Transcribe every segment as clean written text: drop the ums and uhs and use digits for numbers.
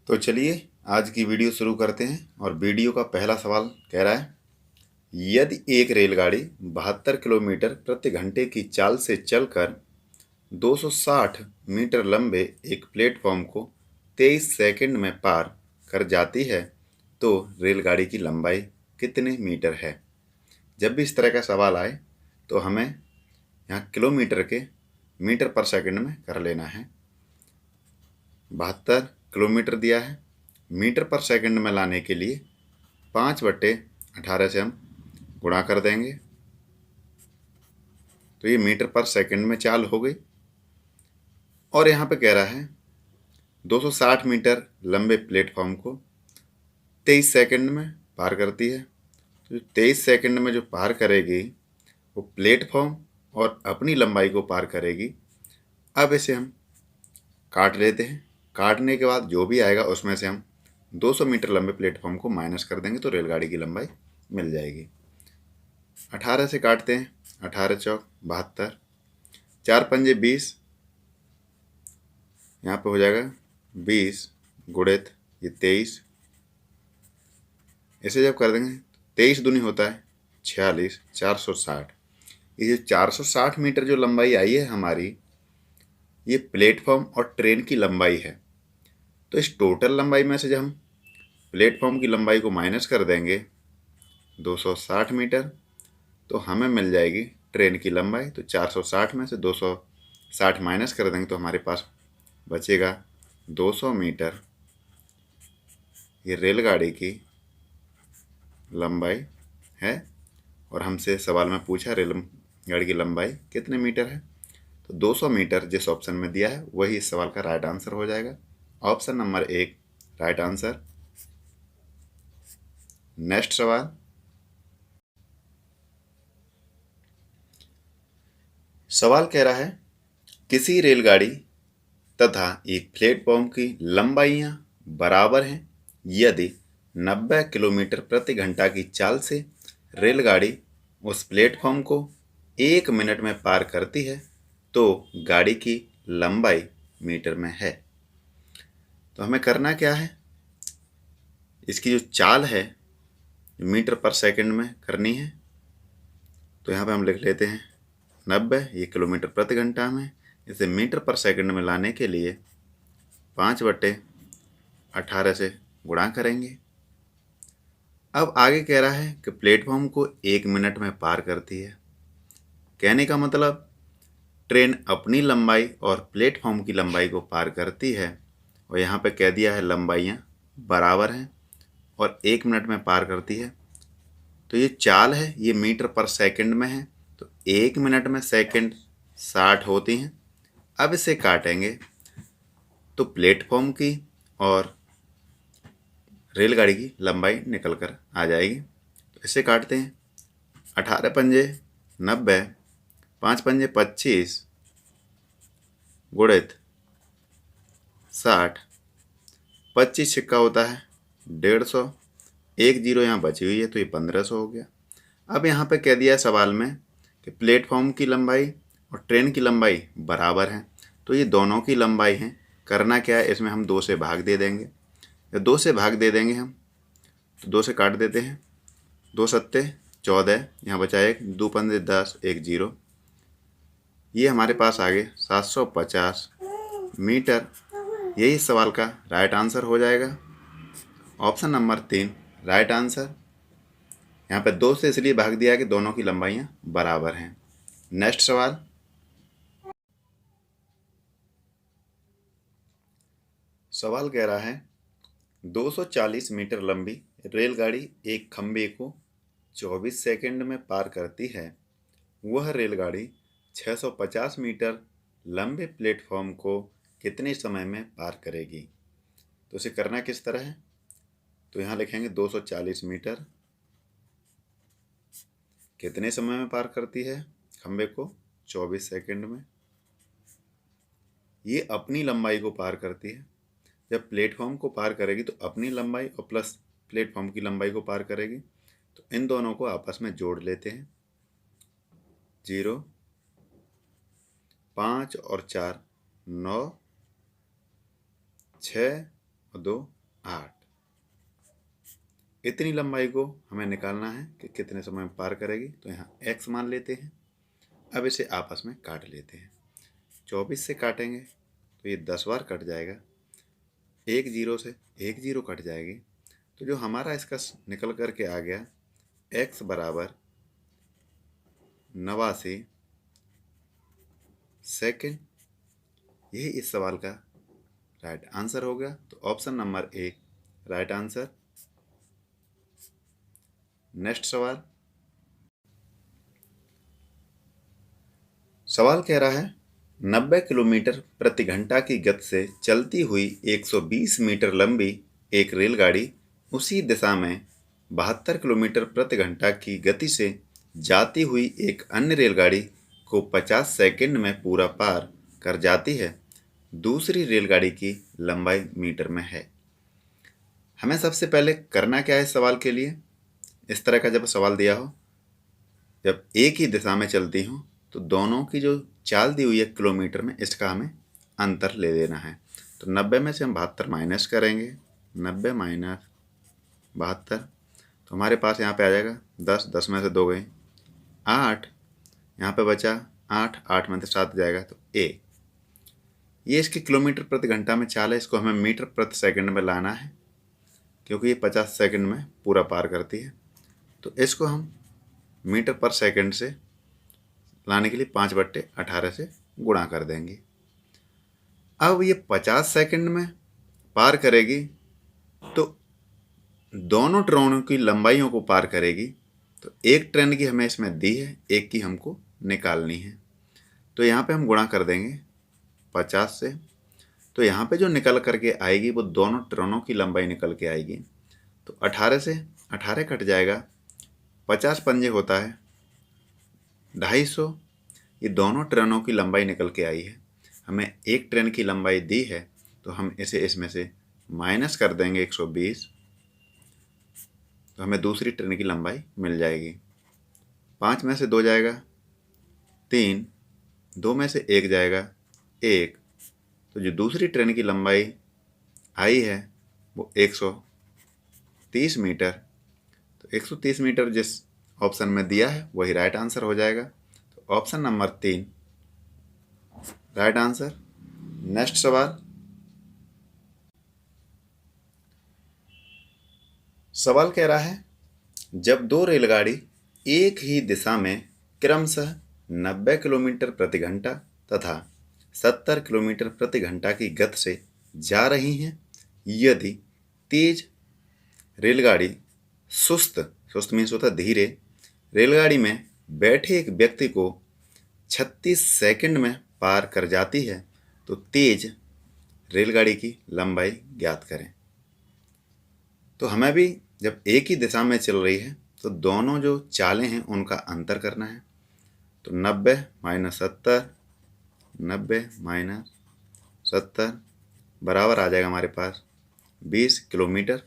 तो चलिए आज की वीडियो शुरू करते हैं। और वीडियो का पहला सवाल कह रहा है, यदि एक रेलगाड़ी 72 किलोमीटर प्रति घंटे की चाल से चलकर 260 मीटर लंबे एक प्लेटफॉर्म को 23 सेकंड में पार कर जाती है तो रेलगाड़ी की लंबाई कितने मीटर है। जब भी इस तरह का सवाल आए तो हमें यहाँ किलोमीटर के मीटर पर सेकंड में कर लेना है। 72 किलोमीटर दिया है, मीटर पर सेकंड में लाने के लिए 5/18 से हम गुणा कर देंगे तो ये मीटर पर सेकंड में चाल हो गई। और यहाँ पे कह रहा है 260 मीटर लंबे प्लेटफॉर्म को 23 सेकंड में पार करती है। तो 23 सेकंड में जो पार करेगी वो प्लेटफॉर्म और अपनी लंबाई को पार करेगी। अब इसे हम काट लेते हैं। काटने के बाद जो भी आएगा उसमें से हम 200 मीटर लंबे प्लेटफॉर्म को माइनस कर देंगे तो रेलगाड़ी की लंबाई मिल जाएगी। 18 से काटते हैं, 18 चौक 72, 4 पंजे 20, यहाँ पे हो जाएगा 20 गुणित ये 23। इसे जब कर देंगे 23 दूनी होता है 46, 460। ये जो 460 मीटर जो लंबाई आई है हमारी, ये प्लेटफॉर्म और ट्रेन की लंबाई है। तो इस टोटल लंबाई में से जब हम प्लेटफॉर्म की लंबाई को माइनस कर देंगे 260 मीटर तो हमें मिल जाएगी ट्रेन की लंबाई। तो 460 में से 260 माइनस कर देंगे तो हमारे पास बचेगा 200 मीटर। ये रेलगाड़ी की लंबाई है और हमसे सवाल में पूछा रेलगाड़ी की लंबाई कितने मीटर है, तो 200 मीटर जिस ऑप्शन में दिया है वही इस सवाल का राइट आंसर हो जाएगा। Option number 1 right answer. Next सवाल, सवाल कह रहा है किसी रेलगाड़ी तथा एक प्लेटफॉर्म की लंबाइयां बराबर हैं यदि 90 किलोमीटर प्रति घंटा की चाल से रेलगाड़ी उस प्लेटफॉर्म को 1 मिनट में पार करती है तो गाड़ी की लंबाई मीटर में है। तो हमें करना क्या है, इसकी जो चाल है मीटर पर सेकंड में करनी है। तो यहाँ पे हम लिख लेते हैं 90, ये किलोमीटर प्रति घंटा में, इसे मीटर पर सेकंड में लाने के लिए 5/18 से गुणा करेंगे। अब आगे कह रहा है कि प्लेटफॉर्म को 1 मिनट में पार करती है। कहने का मतलब ट्रेन अपनी लंबाई और प्लेटफॉर्म की लंबाई को पार करती है और यहाँ पे कह दिया है लंबाइयाँ बराबर हैं और 1 मिनट में पार करती है। तो ये चाल है ये मीटर पर सेकंड में है तो 1 मिनट में सेकंड 60 होती हैं। अब इसे काटेंगे तो प्लेटफॉर्म की और रेलगाड़ी की लंबाई निकल कर आ जाएगी। तो इसे काटते हैं, 18 पंजे 90, 5 पंजे 25 गुणित 60, 25 सिक्का होता है 150, एक जीरो यहाँ बची हुई है तो ये 1500 हो गया। अब यहाँ पे कह दिया है सवाल में कि प्लेटफॉर्म की लंबाई और ट्रेन की लंबाई बराबर हैं तो ये दोनों की लंबाई हैं। करना क्या है, इसमें हम 2 से भाग दे देंगे। या 2 से भाग दे देंगे हम तो 2 से काट देते हैं, 2 सत्ते 14, यहाँ बचा 1, 2 पंजे 10, 1 जीरो। ये हमारे पास आ गए 750 मीटर। यही इस सवाल का राइट आंसर हो जाएगा। Option number 3 right answer. यहाँ पे 2 से इसलिए भाग दिया कि दोनों की लंबाइयाँ बराबर हैं। नेक्स्ट सवाल, सवाल कह रहा है 240 मीटर लंबी रेलगाड़ी एक खंबे को 24 सेकंड में पार करती है। वह रेलगाड़ी 650 मीटर लंबे प्लेटफॉर्म को कितने समय में पार करेगी। तो इसे करना किस तरह है, तो यहाँ लिखेंगे 240 मीटर कितने समय में पार करती है, खंबे को 24 सेकंड में। ये अपनी लंबाई को पार करती है। जब प्लेटफॉर्म को पार करेगी तो अपनी लंबाई और प्लस प्लेटफॉर्म की लंबाई को पार करेगी। तो इन दोनों को आपस में जोड़ लेते हैं, 0, 5 और 4 9, 6 और 2 8। इतनी लंबाई को हमें निकालना है कि कितने समय में पार करेगी, तो यहाँ x मान लेते हैं। अब इसे आपस में काट लेते हैं। 24 से काटेंगे तो ये 10 बार कट जाएगा। एक जीरो से एक जीरो कट जाएगी, तो जो हमारा इसका निकल करके आ गया x बराबर 89 सेकेंड, यही इस सवाल का राइट आंसर हो गया। तो option number 1 right answer. Next सवाल। सवाल कह रहा है 90 किलोमीटर प्रति घंटा की गति से चलती हुई 120 मीटर लंबी एक रेलगाड़ी उसी दिशा में 72 किलोमीटर प्रति घंटा की गति से जाती हुई एक अन्य रेलगाड़ी को 50 सेकंड में पूरा पार कर जाती है। दूसरी रेलगाड़ी की लंबाई मीटर में है। हमें सबसे पहले करना क्या है इस सवाल के लिए। इस तरह का जब सवाल दिया हो, जब एक ही दिशा में चलती हो, तो दोनों की जो चाल दी हुई है किलोमीटर में, इसका हमें अंतर ले लेना है। तो 90 में से हम 72 माइनस करेंगे। 90 माइनस 72, तो हमारे पास यहाँ पे आ जाएगा 10, 10 में से 2 गए 8, यहाँ पे बचा 8, 8 में से 7 जाएगा तो ए। ये इसकी किलोमीटर प्रति घंटा में चाल है, इसको हमें मीटर प्रति सेकंड में लाना है, क्योंकि ये 50 सेकंड में पूरा पार करती है। तो इसको हम मीटर पर सेकंड से लाने के लिए 5/18 से गुणा कर देंगे। अब ये 50 सेकंड में पार करेगी, तो दोनों ट्रेनों की लंबाइयों को पार करेगी। तो एक ट्रेन की हमें इसमें दी है, एक की हमको निकालनी है। तो यहाँ पे हम गुणा कर देंगे 50 से। तो यहाँ पे जो निकल करके आएगी वो दोनों ट्रेनों की लंबाई निकल के आएगी। तो 18 से 18 कट जाएगा, 50 पंजे होता है 250। ये दोनों ट्रेनों की लंबाई निकल के आई है। हमें एक ट्रेन की लंबाई दी है, तो हम इसे इसमें से माइनस कर देंगे 120, तो हमें दूसरी ट्रेन की लंबाई मिल जाएगी। 5 में से 2 जाएगा 3, 2 में से 1 जाएगा 1, तो जो दूसरी ट्रेन की लंबाई आई है वो 130 मीटर। तो 130 मीटर जिस ऑप्शन में दिया है वही राइट आंसर हो जाएगा। तो option number 3 right answer. Next सवाल। सवाल कह रहा है जब दो रेलगाड़ी एक ही दिशा में क्रमशः 90 किलोमीटर प्रति घंटा तथा 70 किलोमीटर प्रति घंटा की गति से जा रही हैं, यदि तेज रेलगाड़ी सुस्त मीन्स होता धीरे रेलगाड़ी में बैठे एक व्यक्ति को 36 सेकंड में पार कर जाती है, तो तेज रेलगाड़ी की लंबाई ज्ञात करें। तो हमें भी जब एक ही दिशा में चल रही है, तो दोनों जो चालें हैं उनका अंतर करना है। तो 90 माइनस 70, 90 माइनस 70 बराबर आ जाएगा हमारे पास 20 किलोमीटर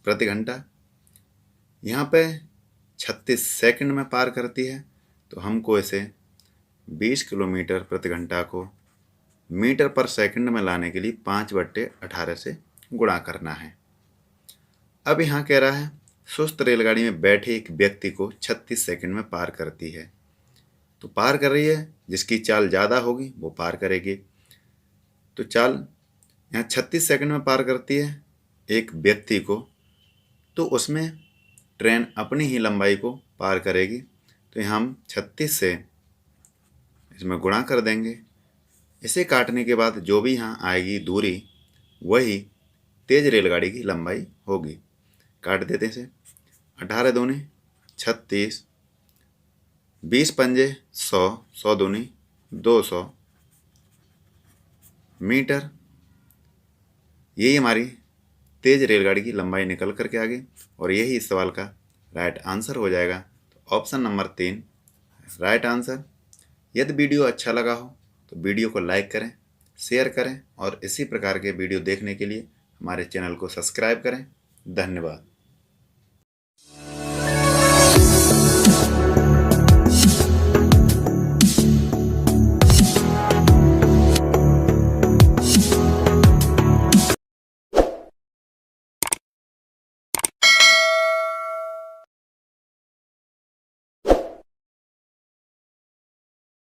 प्रति घंटा। यहाँ पे 36 सेकंड में पार करती है, तो हमको इसे 20 किलोमीटर प्रति घंटा को मीटर पर सेकंड में लाने के लिए 5/18 से गुणा करना है। अब यहाँ कह रहा है सुस्त रेलगाड़ी में बैठे एक व्यक्ति को 36 सेकंड में पार करती है। तो पार कर रही है, जिसकी चाल ज़्यादा होगी वो पार करेगी। तो चाल यहाँ 36 सेकंड में पार करती है एक व्यक्ति को, तो उसमें ट्रेन अपनी ही लंबाई को पार करेगी। तो यहाँ हम 36 से इसमें गुणा कर देंगे। इसे काटने के बाद जो भी यहाँ आएगी दूरी, वही तेज रेलगाड़ी की लंबाई होगी। काट देते हैं इसे। 18 दूनी 36, 20 पंजे 100, 100 दूनी 200 मीटर। यही हमारी तेज रेलगाड़ी की लंबाई निकल करके आ गई, और यही इस सवाल का राइट आंसर हो जाएगा। तो ऑप्शन नंबर 3 राइट आंसर। यदि वीडियो अच्छा लगा हो तो वीडियो को लाइक करें, शेयर करें, और इसी प्रकार के वीडियो देखने के लिए हमारे चैनल को सब्सक्राइब करें। धन्यवाद।